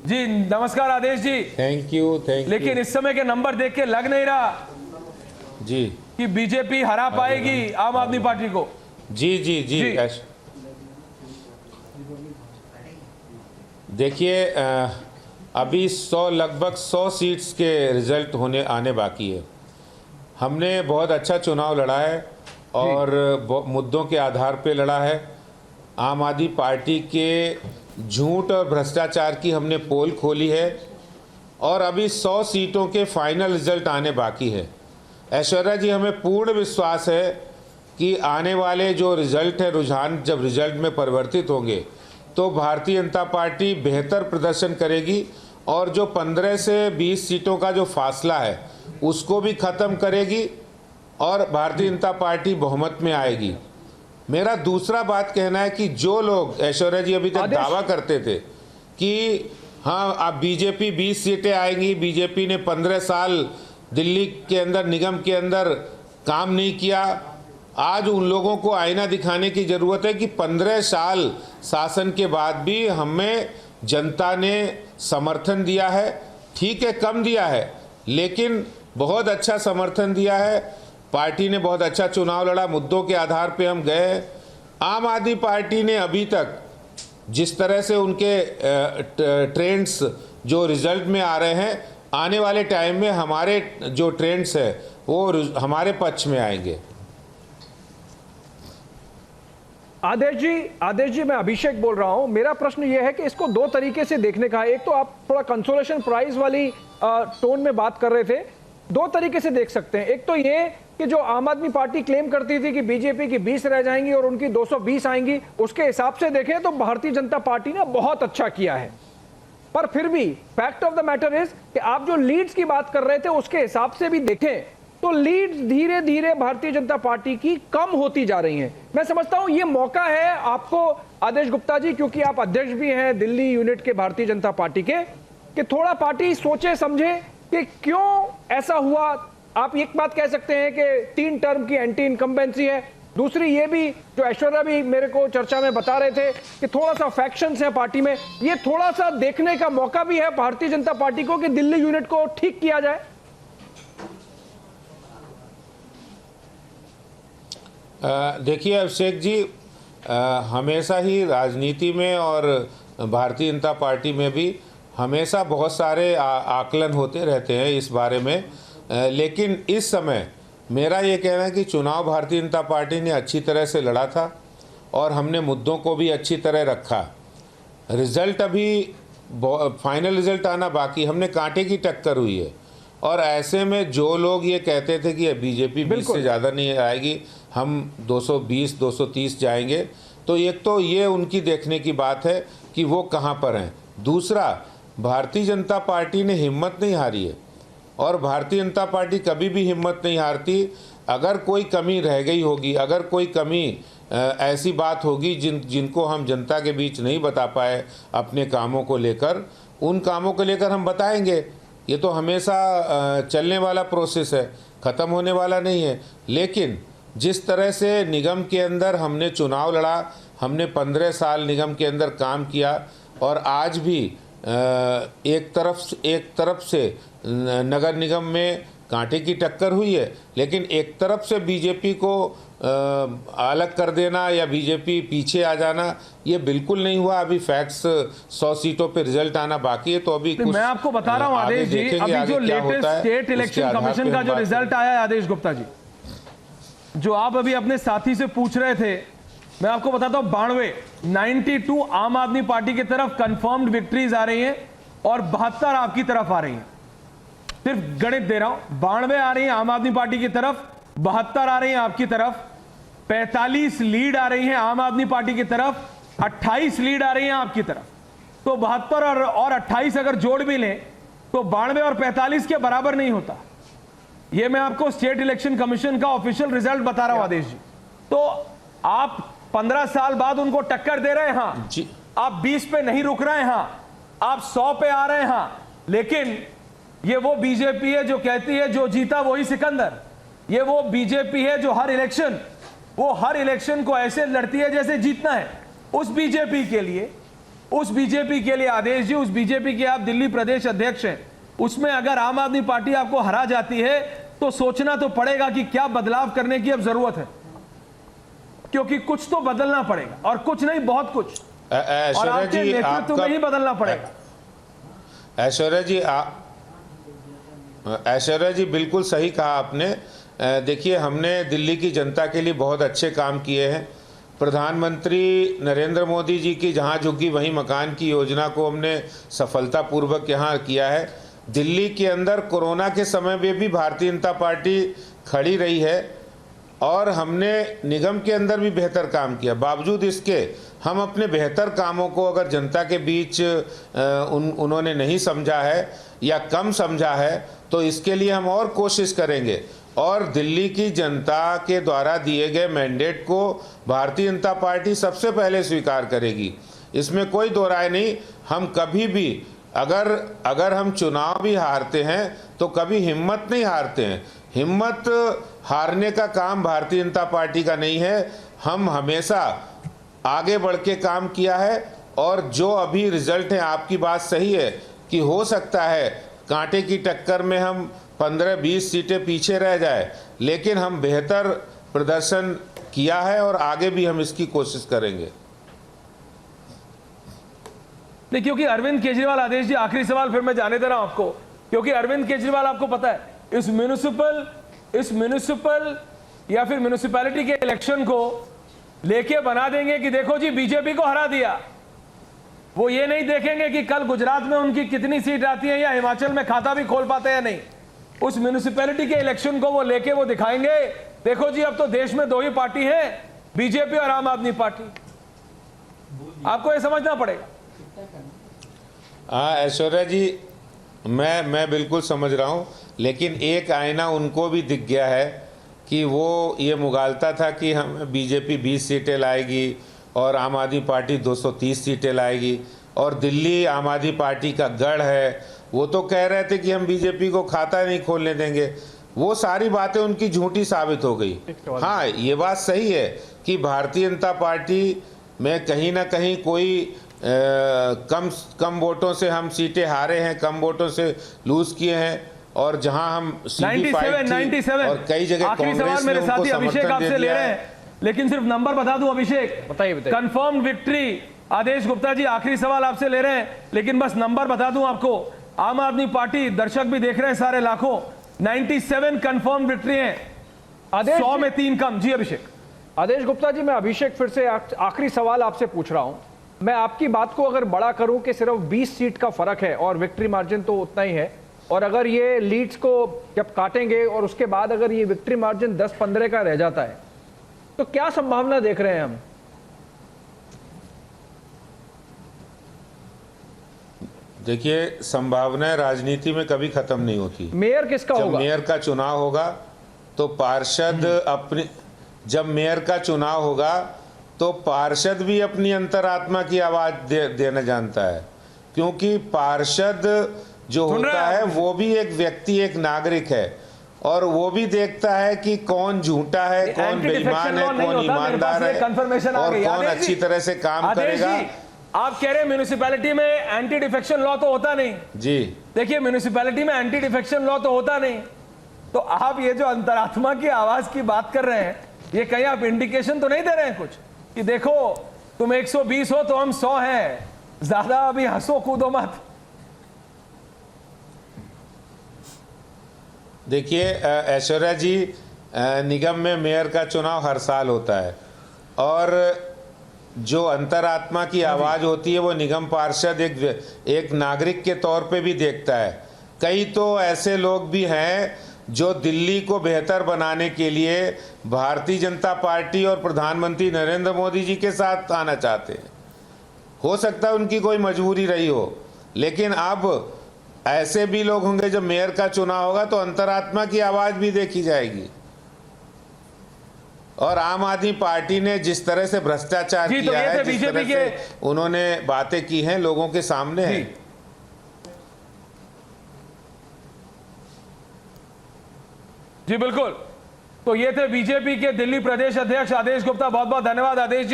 जी नमस्कार आदेश जी। Thank you लेकिन इस समय के नंबर देख के लग नहीं रहा जी कि बीजेपी हरा पाएगी आम आदमी पार्टी को। जी जी जी, जी। देखिए अभी लगभग 100 सीट्स के रिजल्ट आने बाकी है। हमने बहुत अच्छा चुनाव लड़ा है और मुद्दों के आधार पे लड़ा है। आम आदमी पार्टी के झूठ और भ्रष्टाचार की हमने पोल खोली है और अभी 100 सीटों के फाइनल रिजल्ट आने बाकी है। ऐश्वर्या जी, हमें पूर्ण विश्वास है कि आने वाले जो रिजल्ट है, रुझान जब रिजल्ट में परिवर्तित होंगे तो भारतीय जनता पार्टी बेहतर प्रदर्शन करेगी और जो 15 से 20 सीटों का जो फासला है उसको भी ख़त्म करेगी और भारतीय जनता पार्टी बहुमत में आएगी। मेरा दूसरा बात कहना है कि जो लोग, ऐश्वर्या जी, अभी तक दावा करते थे कि हाँ अब बीजेपी 20 सीटें आएंगी, बीजेपी ने 15 साल दिल्ली के अंदर निगम के अंदर काम नहीं किया, आज उन लोगों को आईना दिखाने की ज़रूरत है कि 15 साल शासन के बाद भी हमें जनता ने समर्थन दिया है। ठीक है, कम दिया है लेकिन बहुत अच्छा समर्थन दिया है। पार्टी ने बहुत अच्छा चुनाव लड़ा, मुद्दों के आधार पे हम गए। आम आदमी पार्टी ने अभी तक जिस तरह से उनके ट्रेंड्स जो रिजल्ट में आ रहे हैं, आने वाले टाइम में हमारे जो ट्रेंड्स है वो हमारे पक्ष में आएंगे। आदेश जी, मैं अभिषेक बोल रहा हूं। मेरा प्रश्न यह है कि इसको दो तरीके से देखने का है। एक तो आप थोड़ा कंसोलेशन प्राइज वाली टोन में बात कर रहे थे, दो तरीके से देख सकते हैं। एक तो ये कि जो आम आदमी पार्टी क्लेम करती थी कि बीजेपी की 20 रह जाएंगी और उनकी 220 आएंगी, उसके हिसाब से देखें तो भारतीय जनता पार्टी ने बहुत अच्छा किया है। पर फिर भी fact of the matter is कि आप जो लीड्स की बात कर रहे थे उसके हिसाब से भी देखें तो लीड्स धीरे धीरे भारतीय जनता पार्टी की कम होती जा रही हैं। मैं समझता हूं ये मौका है आपको आदेश गुप्ता जी, क्योंकि आप अध्यक्ष भी हैं दिल्ली यूनिट के भारतीय जनता पार्टी के, कि थोड़ा पार्टी सोचे समझे कि क्यों ऐसा हुआ। आप एक बात कह सकते हैं कि 3 टर्म की एंटी इनकम्बेंसी है। दूसरी ये भी जो ऐश्वर्या भी मेरे को चर्चा में बता रहे थे कि थोड़ा सा फैक्शंस है पार्टी में। ये थोड़ा सा देखने का मौका भी है भारतीय जनता पार्टी को कि दिल्ली यूनिट को ठीक किया जाए। देखिए अभिषेक जी, हमेशा ही राजनीति में और भारतीय जनता पार्टी में भी हमेशा बहुत सारे आकलन होते रहते हैं इस बारे में। लेकिन इस समय मेरा ये कहना है कि चुनाव भारतीय जनता पार्टी ने अच्छी तरह से लड़ा था और हमने मुद्दों को भी अच्छी तरह रखा। रिज़ल्ट अभी फाइनल रिज़ल्ट आना बाकी, हमने कांटे की टक्कर हुई है। और ऐसे में जो लोग ये कहते थे कि बीजेपी 20 से ज़्यादा नहीं आएगी, हम 220 230 जाएंगे, तो एक तो ये उनकी देखने की बात है कि वो कहाँ पर हैं। दूसरा, भारतीय जनता पार्टी ने हिम्मत नहीं हारी है और भारतीय जनता पार्टी कभी भी हिम्मत नहीं हारती। अगर कोई कमी रह गई होगी, अगर कोई कमी ऐसी बात होगी जिनको हम जनता के बीच नहीं बता पाए अपने कामों को लेकर, उन कामों को लेकर हम बताएंगे। ये तो हमेशा चलने वाला प्रोसेस है, ख़त्म होने वाला नहीं है। लेकिन जिस तरह से निगम के अंदर हमने चुनाव लड़ा, हमने 15 साल निगम के अंदर काम किया और आज भी एक तरफ से नगर निगम में कांटे की टक्कर हुई है, लेकिन एक तरफ से बीजेपी को अलग कर देना या बीजेपी पीछे आ जाना, ये बिल्कुल नहीं हुआ। अभी फैक्ट्स 100 सीटों पे रिजल्ट आना बाकी है, तो अभी कुछ मैं आपको बता रहा हूं आदेश जी, अभी जो लेटेस्ट स्टेट इलेक्शन कमीशन का जो रिजल्ट आया है आदेश गुप्ता जी, जो आप अभी अपने साथी से पूछ रहे थे, मैं आपको बताता हूं 92 आम आदमी पार्टी की तरफ कंफर्म्ड विक्ट्रीज आ रही हैं और 72 आपकी तरफ आ रही हैं। सिर्फ गणित दे रहा हूं, 92 आ रही हैं आम आदमी पार्टी की तरफ, 72 आ रही हैं आपकी तरफ, 45 लीड आ रही हैं आम आदमी पार्टी की तरफ, 28 लीड आ रही हैं आपकी तरफ। तो 72 और 28 अगर जोड़ भी लें तो 92 और 45 के बराबर नहीं होता। यह मैं आपको स्टेट इलेक्शन कमीशन का ऑफिशियल रिजल्ट बता रहा हूं आदेश जी। तो आप 15 साल बाद उनको टक्कर दे रहे हैं, हाँ जी। आप 20 पे नहीं रुक रहे हैं, हाँ आप 100 पे आ रहे हैं, हाँ। लेकिन ये वो बीजेपी है जो कहती है जो जीता वही सिकंदर। ये वो बीजेपी है जो हर इलेक्शन को ऐसे लड़ती है जैसे जीतना है। उस बीजेपी के लिए उस बीजेपी के लिए आदेश जी, उस बीजेपी के आप दिल्ली प्रदेश अध्यक्ष हैं, उसमें अगर आम आदमी पार्टी आपको हरा जाती है तो सोचना तो पड़ेगा कि क्या बदलाव करने की अब जरूरत है, क्योंकि कुछ तो बदलना पड़ेगा और कुछ नहीं बहुत कुछ, और आपके नेतृत्व में ही बदलना पड़ेगा। ऐश्वर्या जी बिल्कुल सही कहा आपने। देखिए, हमने दिल्ली की जनता के लिए बहुत अच्छे काम किए हैं। प्रधानमंत्री नरेंद्र मोदी जी की जहां झुग्गी वहीं मकान की योजना को हमने सफलतापूर्वक यहाँ किया है। दिल्ली के अंदर कोरोना के समय में भी भारतीय जनता पार्टी खड़ी रही है और हमने निगम के अंदर भी बेहतर काम किया। बावजूद इसके हम अपने बेहतर कामों को अगर जनता के बीच उन्होंने नहीं समझा है या कम समझा है तो इसके लिए हम और कोशिश करेंगे और दिल्ली की जनता के द्वारा दिए गए मैंडेट को भारतीय जनता पार्टी सबसे पहले स्वीकार करेगी। इसमें कोई दो राय नहीं। हम कभी भी अगर हम चुनाव भी हारते हैं तो कभी हिम्मत नहीं हारते हैं। हिम्मत हारने का काम भारतीय जनता पार्टी का नहीं है। हम हमेशा आगे बढ़ के काम किया है और जो अभी रिजल्ट है, आपकी बात सही है कि हो सकता है कांटे की टक्कर में हम 15-20 सीटें पीछे रह जाए, लेकिन हम बेहतर प्रदर्शन किया है और आगे भी हम इसकी कोशिश करेंगे। नहीं, क्योंकि अरविंद केजरीवाल, आदेश जी आखिरी सवाल फिर मैं जाने दे रहा हूं आपको, क्योंकि अरविंद केजरीवाल आपको पता है इस म्युनिसिपल या फिर म्युनिसिपैलिटी के इलेक्शन को लेके बना देंगे कि देखो जी बीजेपी को हरा दिया। वो ये नहीं देखेंगे कि कल गुजरात में उनकी कितनी सीट आती है या हिमाचल में खाता भी खोल पाते हैं नहीं। उस म्युनिसिपैलिटी के इलेक्शन को वो लेके वो दिखाएंगे, देखो जी अब तो देश में 2 ही पार्टी है, बीजेपी और आम आदमी पार्टी। आपको ये समझना पड़ेगा। हाँ ऐश्वर्या जी, मैं बिल्कुल समझ रहा हूँ, लेकिन एक आईना उनको भी दिख गया है कि वो ये मुगालता था कि हम बीजेपी 20 सीटें लाएगी और आम आदमी पार्टी 230 सीटें लाएगी और दिल्ली आम आदमी पार्टी का गढ़ है। वो तो कह रहे थे कि हम बीजेपी को खाता नहीं खोलने देंगे। वो सारी बातें उनकी झूठी साबित हो गई। हाँ, ये बात सही है कि भारतीय जनता पार्टी में कहीं ना कहीं कोई कम वोटों से हम सीटें हारे हैं, कम वोटों से लूज किए हैं और जहां हम 97 और कई जगह आखिरी सवाल मेरे साथी अभिषेक आपसे ले रहे हैं, लेकिन सिर्फ नंबर बता दूं अभिषेक, बताइए। Confirm victory. आदेश गुप्ता जी आखिरी सवाल आपसे ले रहे हैं, लेकिन बस नंबर बता दूं आपको। आम आदमी पार्टी, दर्शक भी देख रहे हैं सारे लाखों, 97 कंफर्म विक्ट्री है, 100 में 3 कम। जी अभिषेक। आदेश गुप्ता जी, मैं अभिषेक फिर से आखिरी सवाल आपसे पूछ रहा हूं। मैं आपकी बात को अगर बड़ा करूं कि सिर्फ 20 सीट का फर्क है और विक्ट्री मार्जिन तो उतना ही है, और अगर ये लीड्स को जब काटेंगे और उसके बाद अगर ये विक्ट्री मार्जिन 10-15 का रह जाता है तो क्या संभावना देख रहे हैं हम? देखिए, संभावनाएं राजनीति में कभी खत्म नहीं होती। मेयर किसका होगा? जब मेयर का चुनाव होगा तो पार्षद अपनी जब मेयर का चुनाव होगा तो पार्षद भी अपनी अंतरात्मा की आवाज देना जानता है, क्योंकि पार्षद जो होता है वो भी एक व्यक्ति, एक नागरिक है और वो भी देखता है कि कौन झूठा है, कौन बेईमान है, कौन ईमानदार है और कौन अच्छी तरह से काम करेगा। आप कह रहे हैं म्युनिसिपैलिटी में एंटी डिफेक्शन लॉ तो होता नहीं। जी देखिए, म्युनिसिपैलिटी में एंटी डिफेक्शन लॉ तो होता नहीं, तो आप ये जो अंतरात्मा की आवाज की बात कर रहे हैं, ये कहीं आप इंडिकेशन तो नहीं दे रहे हैं कुछ कि देखो तुम 120 हो तो हम 100 हैं, ज्यादा अभी हंसो कूदो मत? देखिए ऐश्वर्या जी, निगम में मेयर का चुनाव हर साल होता है और जो अंतरात्मा की आवाज़ होती है वो निगम पार्षद एक नागरिक के तौर पे भी देखता है। कई तो ऐसे लोग भी हैं जो दिल्ली को बेहतर बनाने के लिए भारतीय जनता पार्टी और प्रधानमंत्री नरेंद्र मोदी जी के साथ आना चाहते हैं। हो सकता है उनकी कोई मजबूरी रही हो, लेकिन अब ऐसे भी लोग होंगे जब मेयर का चुनाव होगा तो अंतरात्मा की आवाज़ भी देखी जाएगी। और आम आदमी पार्टी ने जिस तरह से भ्रष्टाचार किया है, जिस तरह से उन्होंने बातें की हैं, लोगों के सामने है। जी बिल्कुल। तो ये थे बीजेपी के दिल्ली प्रदेश अध्यक्ष आदेश गुप्ता। बहुत बहुत धन्यवाद आदेश जी।